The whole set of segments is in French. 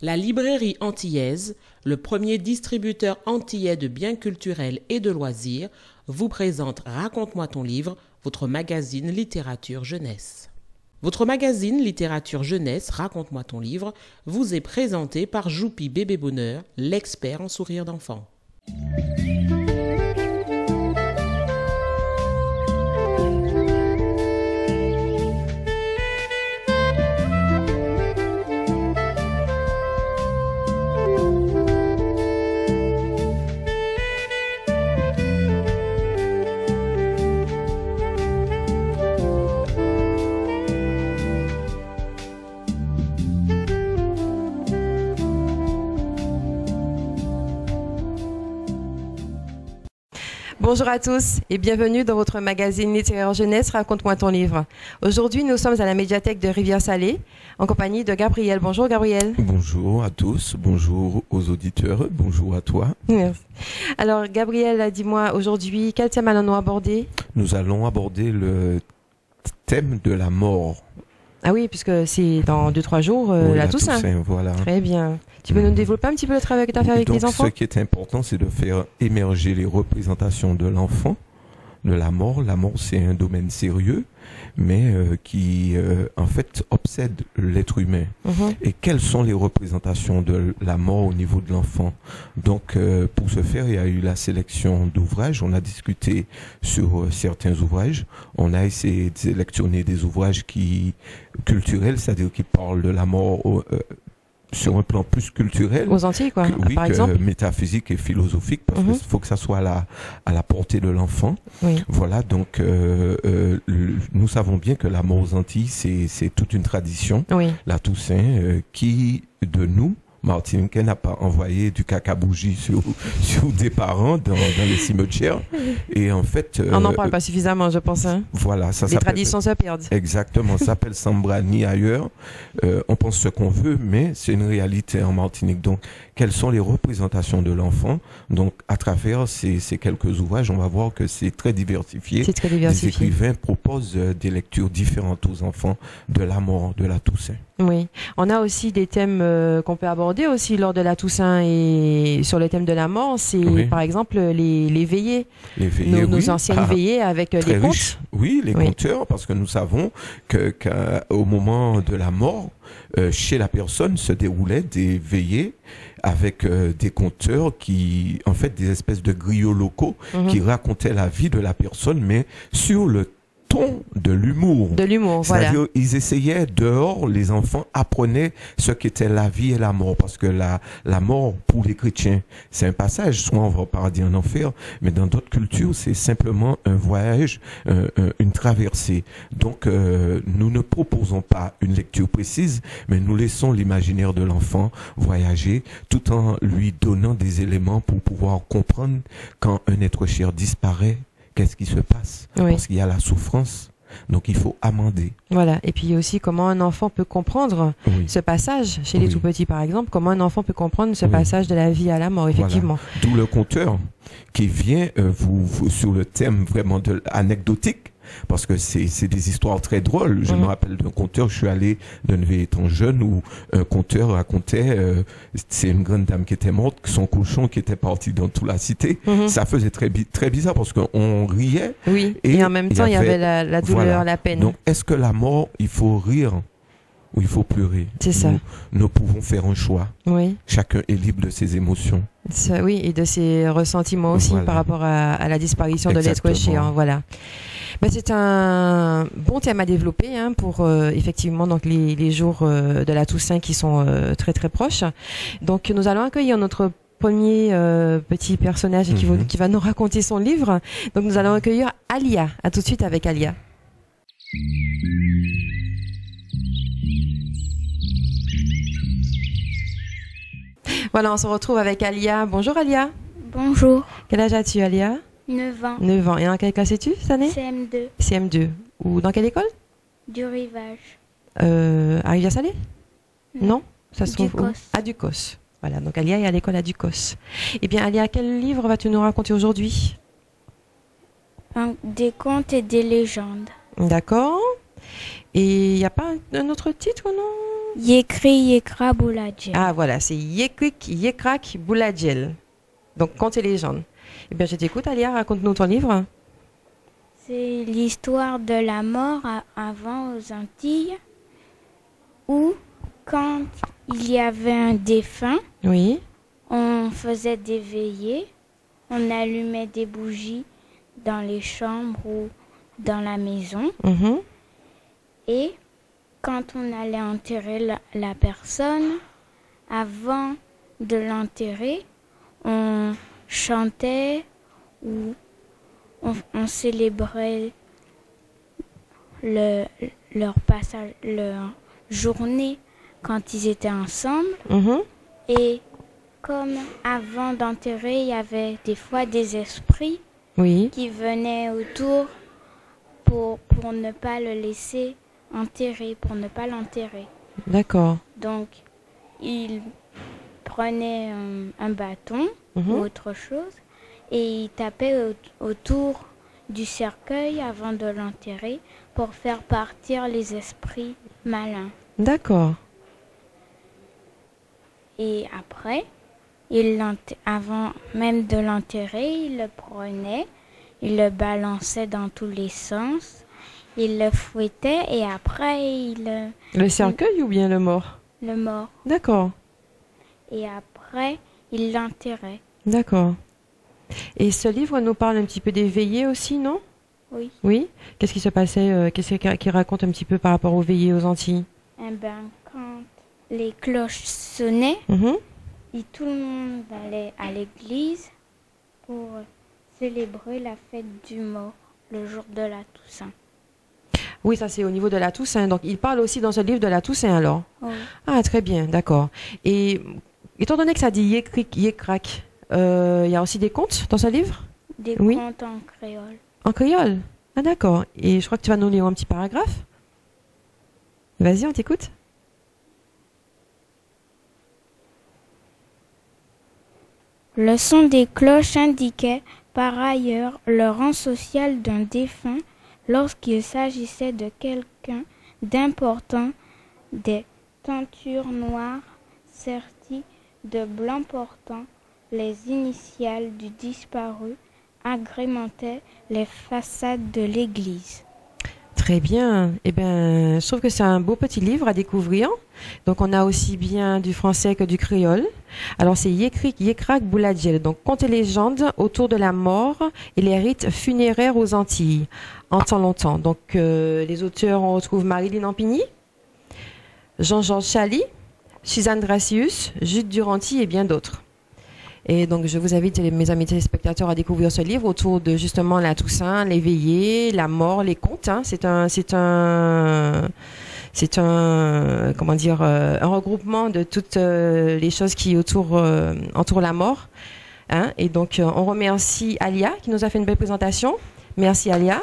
La librairie antillaise, le premier distributeur antillais de biens culturels et de loisirs, vous présente Raconte-moi ton livre, votre magazine littérature jeunesse. Votre magazine littérature jeunesse Raconte-moi ton livre vous est présenté par Joupi Bébé Bonheur, l'expert en sourire d'enfant. Bonjour à tous et bienvenue dans votre magazine littéraire jeunesse Raconte-moi ton livre. Aujourd'hui, nous sommes à la médiathèque de Rivière-Salée en compagnie de Gabriel. Bonjour Gabriel. Bonjour à tous, bonjour aux auditeurs, bonjour à toi. Merci. Alors Gabriel, dis-moi aujourd'hui, quel thème allons-nous aborder? Nous allons aborder le thème de la mort. Ah oui, puisque c'est dans 2-3 jours, Oui, la Toussaint. Voilà. Très bien. Tu peux nous développer un petit peu le travail que tu as fait avec les enfants? Ce qui est important, c'est de faire émerger les représentations de l'enfant, de la mort. La mort, c'est un domaine sérieux, mais qui, en fait, obsède l'être humain. Et quelles sont les représentations de la mort au niveau de l'enfant? Donc, pour ce faire, il y a eu la sélection d'ouvrages. On a discuté sur certains ouvrages. On a essayé de sélectionner des ouvrages culturels, c'est-à-dire qui parlent de la mort sur un plan plus culturel. Aux Antilles, quoi, oui, par exemple. Métaphysique et philosophique, parce qu'il faut que ça soit à la portée de l'enfant. Oui. Voilà, donc nous savons bien que la mort aux Antilles, c'est toute une tradition. Oui. La Toussaint, qui de nous, Martiniquais, n'a pas envoyé du caca-bougie sur des parents dans les cimetières. Et en fait... on n'en parle pas suffisamment, je pense. Hein. Voilà, ça les traditions se perdent. Exactement, ça s'appelle Sambrani ailleurs. On pense ce qu'on veut, mais c'est une réalité en Martinique. Donc, quelles sont les représentations de l'enfant? Donc, à travers ces quelques ouvrages, on va voir que c'est très diversifié. C'est très diversifié. Les écrivains proposent des lectures différentes aux enfants de la mort, de la Toussaint. Oui, on a aussi des thèmes qu'on peut aborder aussi lors de la Toussaint et sur le thème de la mort, c'est par exemple les veillées, nos anciennes veillées avec les contes. Oui, les conteurs, parce que nous savons qu'au moment de la mort, chez la personne se déroulaient des veillées avec des conteurs qui, en fait, des espèces de griots locaux qui racontaient la vie de la personne, mais sur le de l'humour. De l'humour, voilà. C'est-à-dire, ils essayaient dehors, les enfants apprenaient ce qu'était la vie et la mort, parce que la mort, pour les chrétiens, c'est un passage, soit on va au paradis, en enfer, mais dans d'autres cultures, c'est simplement un voyage, une traversée. Donc, nous ne proposons pas une lecture précise, mais nous laissons l'imaginaire de l'enfant voyager, tout en lui donnant des éléments pour pouvoir comprendre quand un être cher disparaît, qu'est-ce qui se passe? Parce qu'il y a la souffrance, donc il faut amender. Voilà, et puis aussi comment un enfant peut comprendre ce passage, chez les tout-petits par exemple, comment un enfant peut comprendre ce passage de la vie à la mort, effectivement. Voilà. D'où le conteur qui vient sur le thème vraiment anecdotique, parce que c'est des histoires très drôles. Je me rappelle d'un conteur, je suis allé d'un étant jeune où un conteur racontait, c'est une grande dame qui était morte, son cochon qui était parti dans toute la cité. Ça faisait très bizarre parce qu'on riait. Oui, et en même temps, il y avait la douleur, la peine. Donc, est-ce que la mort, il faut rire ou il faut pleurer? C'est ça. Nous pouvons faire un choix. Oui. Chacun est libre de ses émotions. Ça, oui, et de ses ressentiments aussi par rapport à la disparition de l'être cher. Voilà. Ben, c'est un bon thème à développer pour effectivement donc les jours de la Toussaint qui sont très très proches. Donc nous allons accueillir notre premier petit personnage qui va nous raconter son livre. Donc nous allons accueillir Alia. À tout de suite avec Alia. Voilà, on se retrouve avec Alia. Bonjour Alia. Bonjour. Quel âge as-tu Alia? 9 ans. 9 ans. Et en quelle classe es-tu cette année? CM2. CM2. Ou dans quelle école? Du Rivage. À Rivière-Salée? Non. Ça se trouve où? Ducos. À Ducos. Voilà, donc Alia est à l'école à Ducos. Eh bien Alia, quel livre vas-tu nous raconter aujourd'hui? Des contes et des légendes. D'accord. Et il n'y a pas un autre titre, non? Yekri Yekra Bouladjel. Ah voilà, c'est Yekrik Yekrak Bouladjel. Donc contes et légendes. Eh bien je t'écoute Alia, raconte-nous ton livre. C'est l'histoire de la mort avant aux Antilles, où quand il y avait un défunt, Oui. on faisait des veillées, on allumait des bougies dans les chambres ou dans la maison. Mhm. Et quand on allait enterrer la personne, avant de l'enterrer, on chantait ou on célébrait leur passage, leur journée quand ils étaient ensemble. Mhm. Et comme avant d'enterrer, il y avait des fois des esprits Oui. qui venaient autour pour ne pas le laisser enterrer, pour ne pas l'enterrer. D'accord. Donc, ils prenaient un bâton Mhm. ou autre chose et ils tapaient autour du cercueil avant de l'enterrer pour faire partir les esprits malins. D'accord. Et après, avant même de l'enterrer, ils le prenaient, ils le balançaient dans tous les sens, ils le fouettaient et après, Le cercueil ou bien le mort? le mort. D'accord. Et après, ils l'enterraient. D'accord. Et ce livre nous parle un petit peu des veillées aussi, non? Oui. Oui. Qu'est-ce qui se passait? Qu'est-ce qui raconte un petit peu par rapport aux veillées aux Antilles? Eh ben, quand les cloches sonnaient, Mhm. et tout le monde allait à l'église pour célébrer la fête du mort, le jour de la Toussaint. Oui, ça c'est au niveau de la Toussaint. Donc il parle aussi dans ce livre de la Toussaint alors. Oui. Ah, très bien, d'accord. Et étant donné que ça dit Yekrik, Yekrak, il y a aussi des contes dans ce livre? Des Oui. contes en créole. En créole? Ah, d'accord. Et je crois que tu vas nous lire un petit paragraphe. Vas-y, on t'écoute. Le son des cloches indiquait par ailleurs le rang social d'un défunt lorsqu'il s'agissait de quelqu'un d'important. Des tentures noires serties de blanc portant les initiales du disparu agrémentaient les façades de l'église. Très bien. Eh bien, je trouve que c'est un beau petit livre à découvrir. Donc, on a aussi bien du français que du créole. Alors, c'est Yekrik Yekrak Bouladjel. Donc, contes et légendes autour de la mort et les rites funéraires aux Antilles. En temps longtemps. Donc, les auteurs, on retrouve Marilyn Ampigny, Jean-Georges Chally, Suzanne Dracius, Jude Duranty et bien d'autres. Et donc, je vous invite, mes amis téléspectateurs, à découvrir ce livre autour de justement la Toussaint, les veillées, la mort, les contes. Hein. C'est un, comment dire, un regroupement de toutes les choses qui entourent la mort. Hein. Et donc, on remercie Alia qui nous a fait une belle présentation. Merci Alia.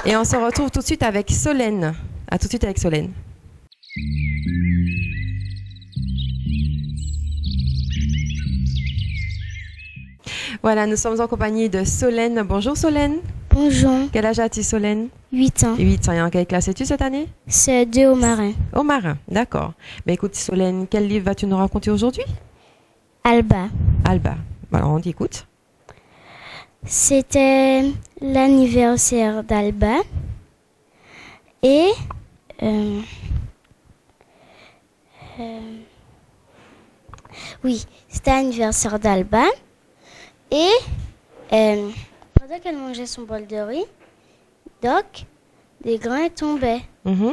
Et on se retrouve tout de suite avec Solène. À tout de suite avec Solène. Voilà, nous sommes en compagnie de Solène. Bonjour Solène. Bonjour. Quel âge as-tu Solène? 8 ans. 8 ans. Et en quelle classe es-tu cette année? C'est 2 au marin. Au marin, d'accord. Mais écoute Solène, quel livre vas-tu nous raconter aujourd'hui? Alba. Alba. Alors on t'écoute. C'était l'anniversaire d'Alba. Et oui, c'était l'anniversaire d'Alba. Et pendant qu'elle mangeait son bol de riz, donc, des grains tombaient. Mhm.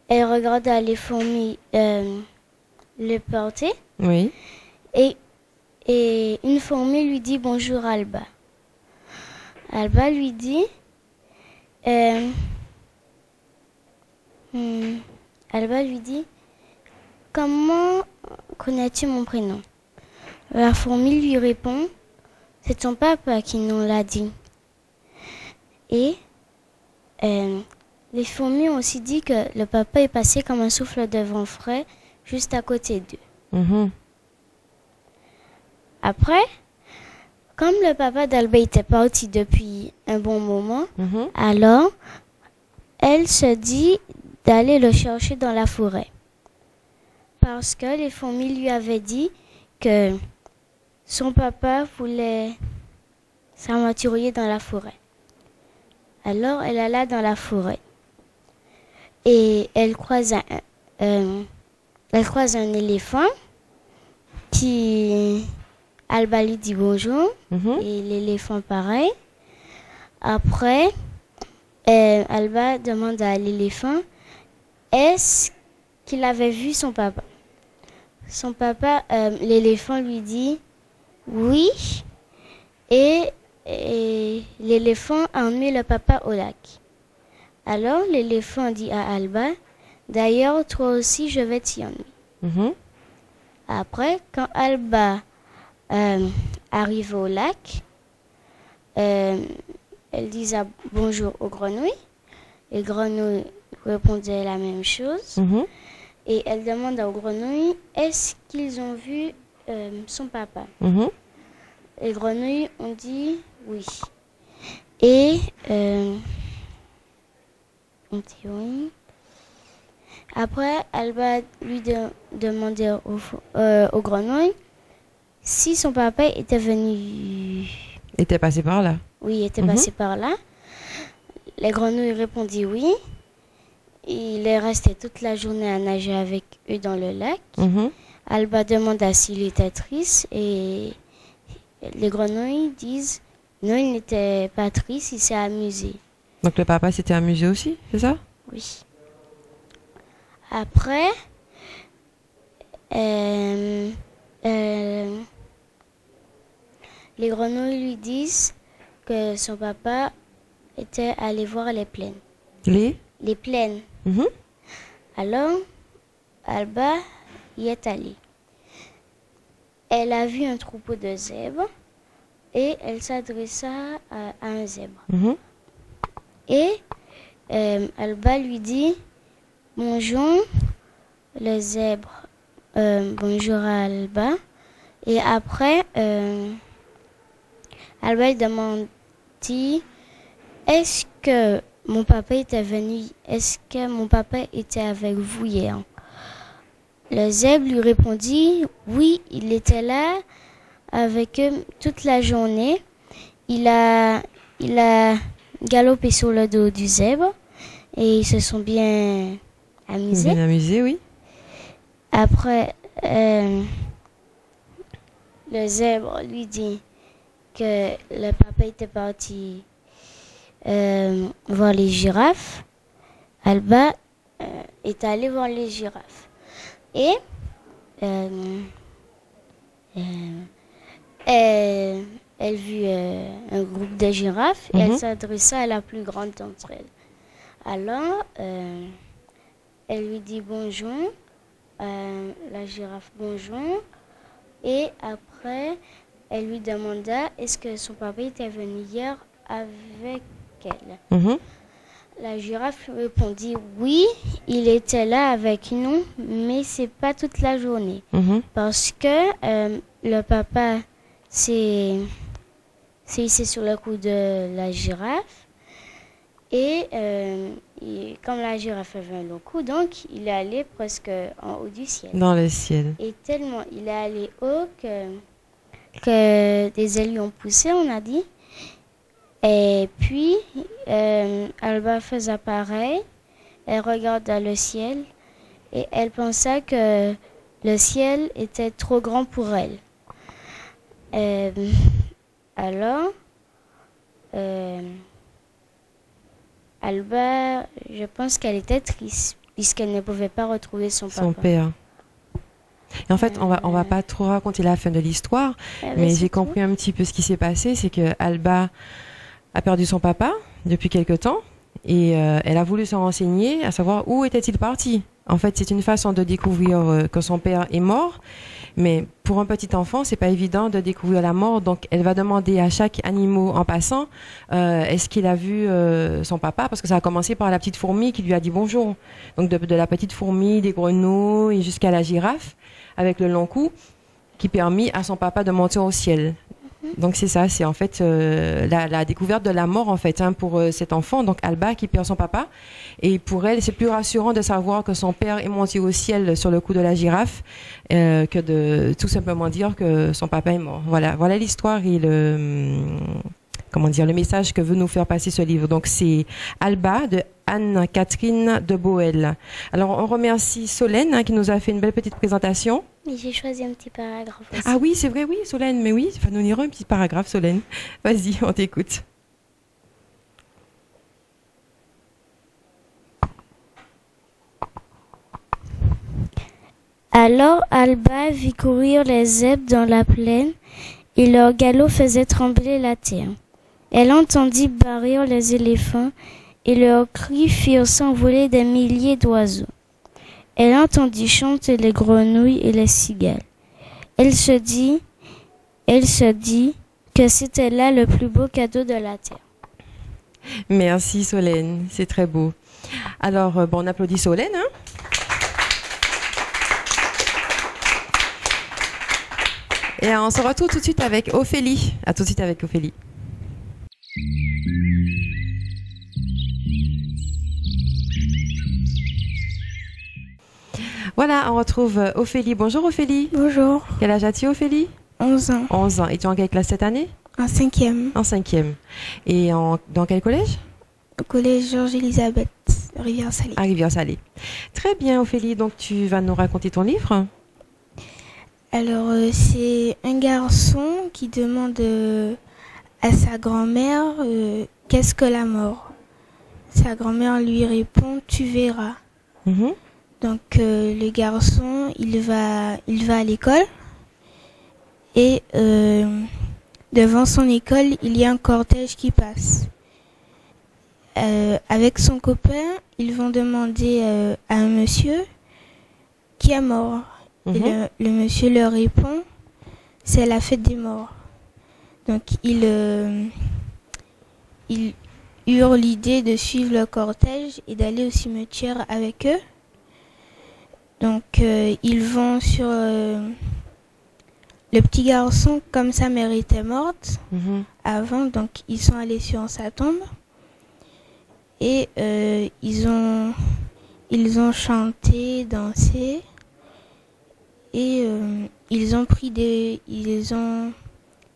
Elle regardait les fourmis le porter. Oui. Et une fourmi lui dit bonjour Alba. Alba lui dit comment connais-tu mon prénom? La fourmi lui répond c'est ton papa qui nous l'a dit. Et les fourmis ont aussi dit que le papa est passé comme un souffle de vent frais juste à côté d'eux. Mhm. Après, comme le papa d'Alba était parti depuis un bon moment, Mhm. alors elle se dit d'aller le chercher dans la forêt. Parce que les fourmis lui avaient dit que son papa voulait s'aventurer dans la forêt. Alors elle alla dans la forêt et elle croise un éléphant qui, Alba lui dit bonjour et l'éléphant pareil. Après, Alba demande à l'éléphant est-ce qu'il avait vu son papa. Son papa, l'éléphant lui dit oui et l'éléphant a emmené le papa au lac. Alors l'éléphant dit à Alba d'ailleurs toi aussi je vais t'y emmener. Après, quand Alba arrive au lac, elle dit bonjour aux grenouilles. Les grenouilles répondaient la même chose. Et elle demande aux grenouilles, est-ce qu'ils ont vu son papa? Les grenouilles ont dit oui. Et on dit oui. Après, Alba lui demandait aux grenouilles si son papa était venu. Était passé par là. Oui, était passé par là. Les grenouilles répondirent oui. Il est resté toute la journée à nager avec eux dans le lac. Alba demanda s'il était triste et les grenouilles disent non, il n'était pas triste, il s'est amusé. Donc le papa s'était amusé aussi, c'est ça? Oui. Après, les grenouilles lui disent que son papa était allé voir les plaines. Les plaines. Alors, Alba y est allée. Elle a vu un troupeau de zèbres et elle s'adressa à un zèbre. Et Alba lui dit bonjour, le zèbre. Bonjour à Alba. Et après, Alba lui demande est-ce que mon papa était venu? Est-ce que mon papa était avec vous hier? Le zèbre lui répondit oui, il était là avec eux toute la journée. Il a galopé sur le dos du zèbre et ils se sont bien amusés. Bien amusés, oui. Après, le zèbre lui dit que le papa était parti voir les girafes. Alba est allée voir les girafes. Et elle vit un groupe de girafes et elle s'adressa à la plus grande d'entre elles. Alors, elle lui dit bonjour, la girafe bonjour. Et après, elle lui demanda est-ce que son papa était venu hier avec elle. La girafe lui répondit oui, il était là avec nous, mais c'est pas toute la journée. Parce que le papa s'est hissé sur le cou de la girafe et comme la girafe avait un long cou, donc il est allé presque en haut du ciel. Dans le ciel. Et tellement il est allé haut que des ailes lui ont poussé, on a dit. Et puis, Alba faisait pareil. Elle regarda le ciel et elle pensa que le ciel était trop grand pour elle. Alors, Alba, je pense qu'elle était triste puisqu'elle ne pouvait pas retrouver son papa. Son père. Et en fait, on va pas trop raconter la fin de l'histoire, mais j'ai compris un petit peu ce qui s'est passé, c'est que Alba a perdu son papa depuis quelque temps et elle a voulu se renseigner à savoir où était-il parti. En fait, c'est une façon de découvrir que son père est mort, mais pour un petit enfant, c'est pas évident de découvrir la mort. Donc, elle va demander à chaque animal en passant est-ce qu'il a vu son papa, parce que ça a commencé par la petite fourmi qui lui a dit bonjour. Donc, de la petite fourmi, des grenouilles jusqu'à la girafe avec le long cou qui permit à son papa de monter au ciel. Donc c'est ça, c'est en fait la découverte de la mort en fait pour cet enfant, donc Alba qui perd son papa. Et pour elle, c'est plus rassurant de savoir que son père est monté au ciel sur le cou de la girafe que de tout simplement dire que son papa est mort. Voilà l'histoire et le message que veut nous faire passer ce livre. Donc c'est Alba de Anne-Catherine de Boël. Alors on remercie Solène qui nous a fait une belle petite présentation. Mais j'ai choisi un petit paragraphe aussi. Ah oui, c'est vrai, oui, Solène, mais oui, il va nous lire un petit paragraphe, Solène. Vas-y, on t'écoute. Alors Alba vit courir les zèbres dans la plaine, et leur galop faisait trembler la terre. Elle entendit barrir les éléphants, et leurs cris firent s'envoler des milliers d'oiseaux. Elle entendit chanter les grenouilles et les cigales. Elle se dit que c'était là le plus beau cadeau de la terre. Merci Solène, c'est très beau. Alors, on applaudit Solène, hein? Et on se retrouve tout de suite avec Ophélie. À tout de suite avec Ophélie. Voilà, on retrouve Ophélie. Bonjour Ophélie. Bonjour. Quel âge as-tu Ophélie? 11 ans. 11 ans. Et tu es en quelle classe cette année? En 5e. En 5e. Et dans quel collège? Au collège Georges-Élisabeth, Rivière-Salée. À Rivière-Salée. Très bien Ophélie, donc tu vas nous raconter ton livre? Alors, c'est un garçon qui demande à sa grand-mère qu'est-ce que la mort. Sa grand-mère lui répond tu verras. Mm-hmm. Donc le garçon il va à l'école et devant son école il y a un cortège qui passe. Avec son copain ils vont demander à un monsieur qui est mort. Et le monsieur leur répond c'est la fête des morts. Donc il eurent l'idée de suivre le cortège et d'aller au cimetière avec eux. Donc ils vont sur le petit garçon, comme sa mère était morte avant, donc ils sont allés sur sa tombe et ils ont chanté, dansé et ils ont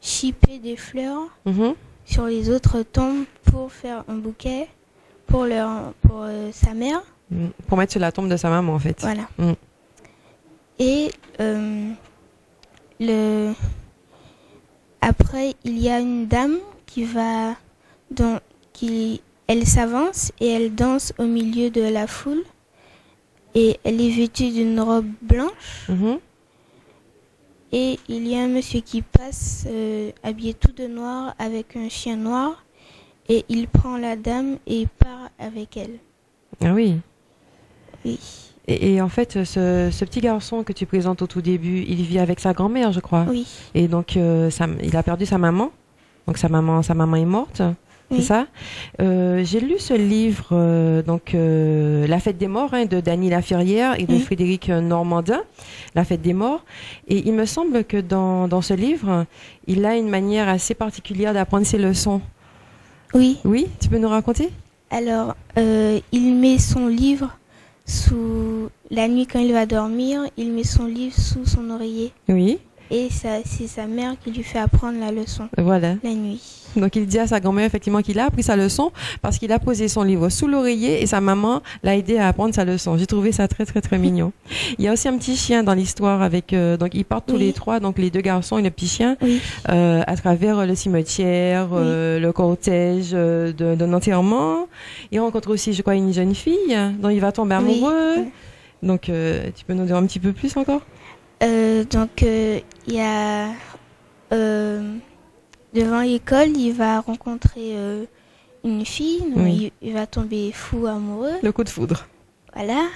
chippé des fleurs sur les autres tombes pour faire un bouquet pour sa mère. Pour mettre sur la tombe de sa maman, en fait. Voilà. Et après, il y a une dame elle s'avance et elle danse au milieu de la foule. Et elle est vêtue d'une robe blanche. Et il y a un monsieur qui passe habillé tout de noir avec un chien noir. Et il prend la dame et part avec elle. Ah oui. Oui. Et en fait, ce petit garçon que tu présentes au tout début, il vit avec sa grand-mère, je crois. Oui. Et donc, il a perdu sa maman. Donc, sa maman est morte. Oui. C'est ça. J'ai lu ce livre, La Fête des Morts, de Dany Laferrière et de Frédéric Normandin, La Fête des Morts. Et il me semble que dans ce livre, il a une manière assez particulière d'apprendre ses leçons. Oui. Oui, tu peux nous raconter? Alors, il met son livre la nuit quand il va dormir, il met son livre sous son oreiller. Oui. Et c'est sa mère qui lui fait apprendre la leçon. Voilà. La nuit. Donc il dit à sa grand-mère effectivement qu'il a appris sa leçon parce qu'il a posé son livre sous l'oreiller et sa maman l'a aidé à apprendre sa leçon. J'ai trouvé ça très très très mignon. Il y a aussi un petit chien dans l'histoire avec donc ils partent tous les trois, donc les deux garçons et le petit chien, à travers le cimetière, le cortège d'un enterrement. Il rencontre aussi, je crois, une jeune fille dont il va tomber amoureux. Donc tu peux nous dire un petit peu plus encore? Il y a devant l'école, il va rencontrer une fille, il va tomber fou amoureux. Le coup de foudre. Voilà.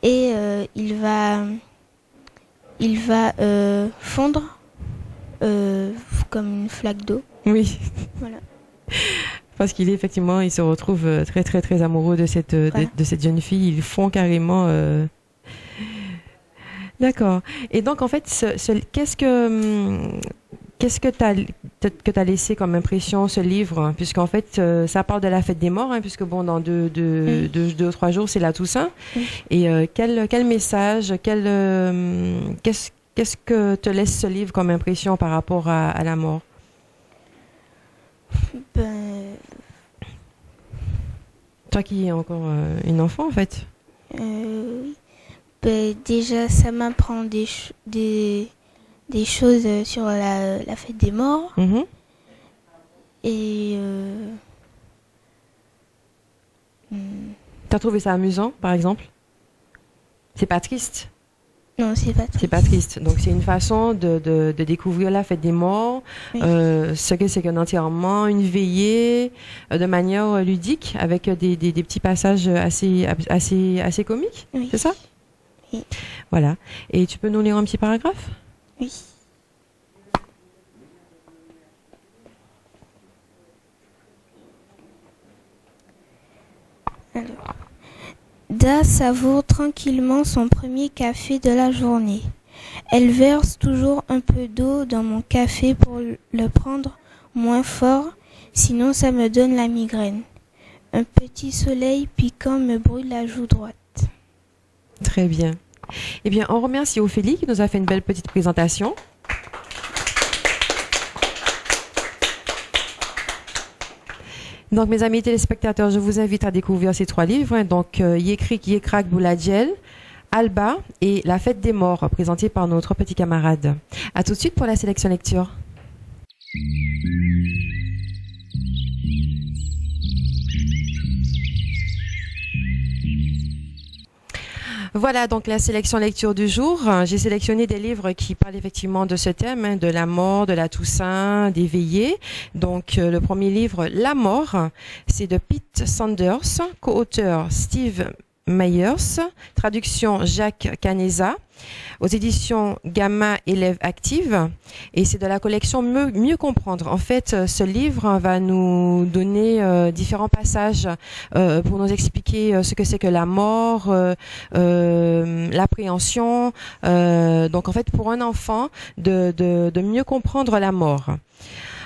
Et il va fondre comme une flaque d'eau. Oui. Voilà. Parce qu'il il se retrouve très très très amoureux de cette jeune fille. Ils font carrément. D'accord. Et donc en fait, quelle qu'est-ce que t'as laissé comme impression ce livre, puisqu'en fait ça parle de la fête des morts, hein, puisque bon dans deux ou 3 jours c'est la Toussaint. Et quel message, qu'est-ce que te laisse ce livre comme impression par rapport à la mort? Toi qui es encore une enfant en fait. Déjà ça m'apprend des choses sur la fête des morts. Et t'as trouvé ça amusant par exemple? C'est pas triste? Non, c'est pas triste. C'est pas triste. Donc c'est une façon de découvrir la fête des morts, ce que c'est qu'un enterrement, une veillée, de manière ludique, avec des petits passages assez comiques. Oui. C'est ça? Oui. Voilà. Et tu peux nous lire un petit paragraphe? Oui. Alors. Da savoure tranquillement son premier café de la journée. Elle verse toujours un peu d'eau dans mon café pour le prendre moins fort, sinon ça me donne la migraine. Un petit soleil piquant me brûle la joue droite. Très bien. Eh bien, on remercie Ophélie qui nous a fait une belle petite présentation. Donc, mes amis téléspectateurs, je vous invite à découvrir ces 3 livres. Donc, Yekrik, Yekrak, Bouladjel, Alba et La fête des morts, présentés par nos 3 petits camarades. À tout de suite pour la sélection lecture. Voilà donc la sélection lecture du jour. J'ai sélectionné des livres qui parlent effectivement de ce thème, hein, de la mort, de la Toussaint, des veillées. Donc le premier livre, La mort, c'est de Pete Sanders, co-auteur Steve Myers, traduction Jacques Caneza, aux éditions Gamma Élève Active, et c'est de la collection Mieux comprendre. En fait, ce livre va nous donner différents passages pour nous expliquer ce que c'est que la mort, l'appréhension. Donc en fait, pour un enfant, de mieux comprendre la mort.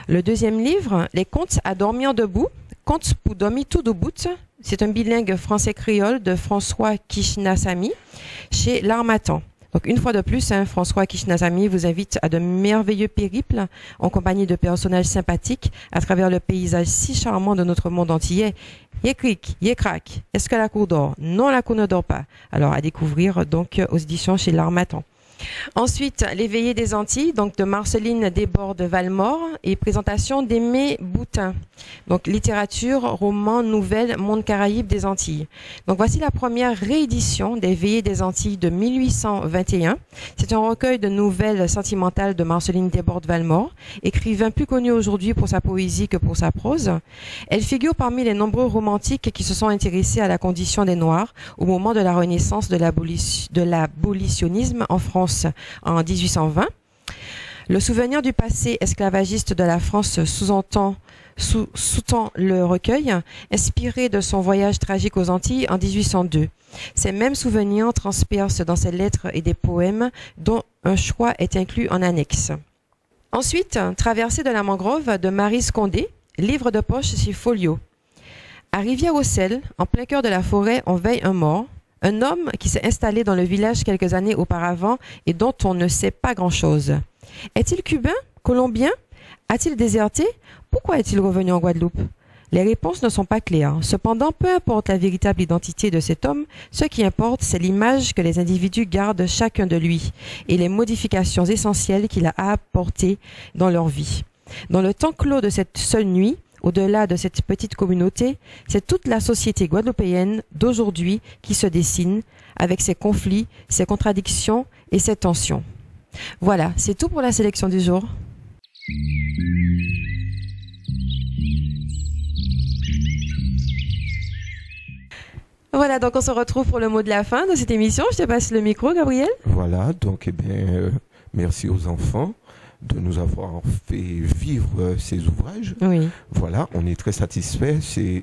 Le deuxième livre, Les contes à dormir debout, Contes pour dormir tout debout. C'est un bilingue français-créole de François Kishnasamy chez L'Harmattan. Donc une fois de plus, hein, François Kishnasamy vous invite à de merveilleux périples en compagnie de personnages sympathiques à travers le paysage si charmant de notre monde antillais. Yekrik, Yekrak, est-ce que la cour dort? Non, la cour ne dort pas. Alors à découvrir donc aux éditions chez L'Harmattan. Ensuite, Les veillées des Antilles, donc de Marceline Desbordes-Valmore et présentation d'Aimé Boutin. Donc littérature, roman, nouvelle, monde caraïbe des Antilles. Donc voici la première réédition des veillées des Antilles de 1821. C'est un recueil de nouvelles sentimentales de Marceline Desbordes-Valmore, écrivain plus connu aujourd'hui pour sa poésie que pour sa prose. Elle figure parmi les nombreux romantiques qui se sont intéressés à la condition des Noirs au moment de la renaissance de l'abolitionnisme en France en 1820. Le souvenir du passé esclavagiste de la France sous-tend le recueil, inspiré de son voyage tragique aux Antilles en 1802. Ces mêmes souvenirs transpercent dans ses lettres et des poèmes dont un choix est inclus en annexe. Ensuite, Traversée de la mangrove de Marie Scondé, livre de poche chez Folio. À Rivière-au-Sel, en plein cœur de la forêt, on veille un mort. Un homme qui s'est installé dans le village quelques années auparavant et dont on ne sait pas grand-chose. Est-il cubain? Colombien? A-t-il déserté? Pourquoi est-il revenu en Guadeloupe? Les réponses ne sont pas claires. Cependant, peu importe la véritable identité de cet homme, ce qui importe, c'est l'image que les individus gardent chacun de lui et les modifications essentielles qu'il a apportées dans leur vie. Dans le temps clos de cette seule nuit, au-delà de cette petite communauté, c'est toute la société guadeloupéenne d'aujourd'hui qui se dessine avec ses conflits, ses contradictions et ses tensions. Voilà, c'est tout pour la sélection du jour. Voilà, donc on se retrouve pour le mot de la fin de cette émission. Je te passe le micro, Gabriel. Voilà, donc eh bien, merci aux enfants de nous avoir fait vivre ces ouvrages. Oui. Voilà, on est très satisfait.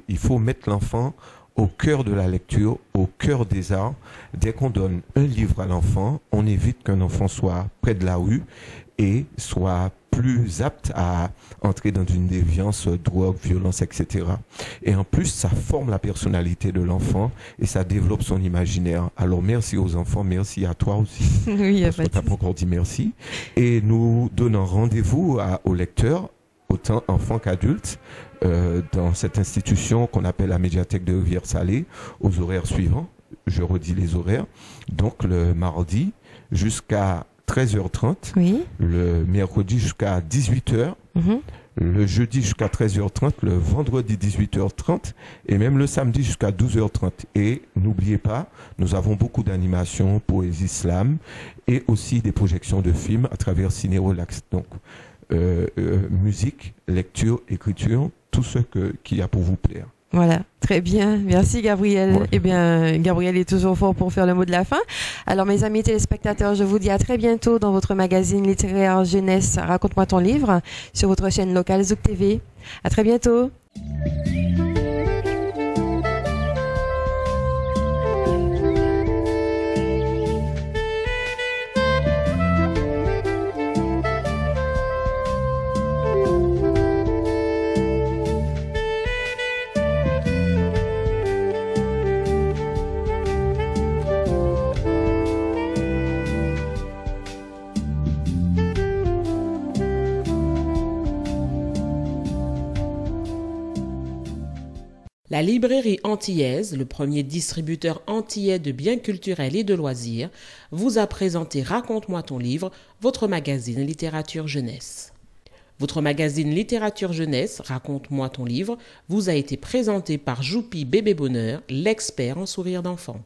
Il faut mettre l'enfant au cœur de la lecture, au cœur des arts. Dès qu'on donne un livre à l'enfant, on évite qu'un enfant soit près de la rue et soit plus apte à entrer dans une déviance, drogue, violence, etc. Et en plus, ça forme la personnalité de l'enfant et ça développe son imaginaire. Alors merci aux enfants, merci à toi aussi. Oui, parce que tu n'as pas encore dit merci. Et nous donnons rendez-vous aux lecteurs, autant enfants qu'adultes, dans cette institution qu'on appelle la médiathèque de Rivière-Salée, aux horaires suivants. Je redis les horaires. Donc le mardi jusqu'à 13h30, oui. Le mercredi jusqu'à 18h, le jeudi jusqu'à 13h30, le vendredi 18h30 et même le samedi jusqu'à 12h30. Et n'oubliez pas, nous avons beaucoup d'animations, poésie slam et aussi des projections de films à travers Ciné Relax. Donc musique, lecture, écriture, tout ce qui a pour vous plaire. Voilà, très bien. Merci Gabriel. Ouais. Eh bien, Gabriel est toujours fort pour faire le mot de la fin. Alors, mes amis téléspectateurs, je vous dis à très bientôt dans votre magazine littéraire jeunesse Raconte-moi ton livre sur votre chaîne locale Zouk TV. À très bientôt. La librairie antillaise, le premier distributeur antillais de biens culturels et de loisirs, vous a présenté Raconte-moi ton livre, votre magazine littérature jeunesse. Votre magazine littérature jeunesse, Raconte-moi ton livre, vous a été présenté par Joupi Bébé Bonheur, l'expert en sourire d'enfant.